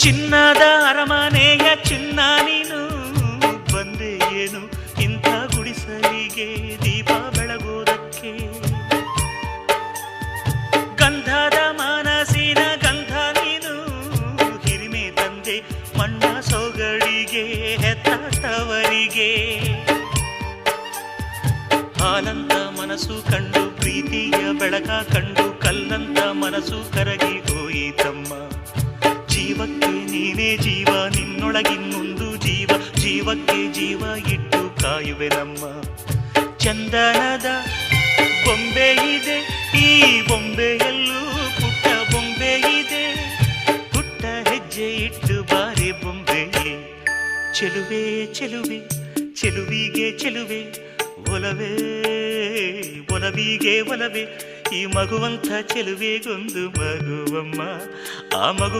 ಚಿನ್ನದ ಅರಮನೆಯ ಚಿನ್ನ ನೀನು ಬಂದೆ ಏನು ಇಂಥ ಗುಡಿಸಲಿಗೆ ದೀಪ ಬೆಳಗೋದಕ್ಕೆ. ಗಂಧದ ಮನಸ್ಸಿನ ಗಂಧ ನೀನು ಹಿರಿಮೆ ತಂದೆ ಮಣ್ಣ ಸೊಗಡಿಗೆ ಹೆತ್ತಾಟವರಿಗೆ. ಹಾಲಂತ ಮನಸ್ಸು ಕಂಡು ಪ್ರೀತಿಯ ಬೆಳಕ ಕಂಡು ಕಲ್ಲಂತ ಮನಸ್ಸು ಕರಗಿ ಹೋಯಿತಮ್ಮ. ಜೀವಕ್ಕೆ ನೀನೇ ಜೀವ ನಿನ್ನೊಳಗಿನ್ನೊಂದು ಜೀವ ಜೀವಕ್ಕೆ ಜೀವ ಇಟ್ಟು ಕಾಯುವೆ ನಮ್ಮ. ಚಂದನದ ಬೊಂಬೆ ಇದೆ ಈ ಬೊಂಬೆಯಲ್ಲೂ ಪುಟ್ಟ ಬೊಂಬೆ ಇದೆ. ಪುಟ್ಟ ಹೆಜ್ಜೆ ಇಟ್ಟು ಬಾರಿ ಬೊಂಬೆ. ಚೆಲುವೆ ಚೆಲುವೆ ಚೆಲುವಿಗೆ ಚೆಲುವೆ ಒಲವೇ ಒಲವಿಗೆ ಒಲವೇ. ಈ ಮಗುವಂಥ ಚೆಲುವೆಗೊಂದು ಮಗುವಮ್ಮ. ಆ ಮಗು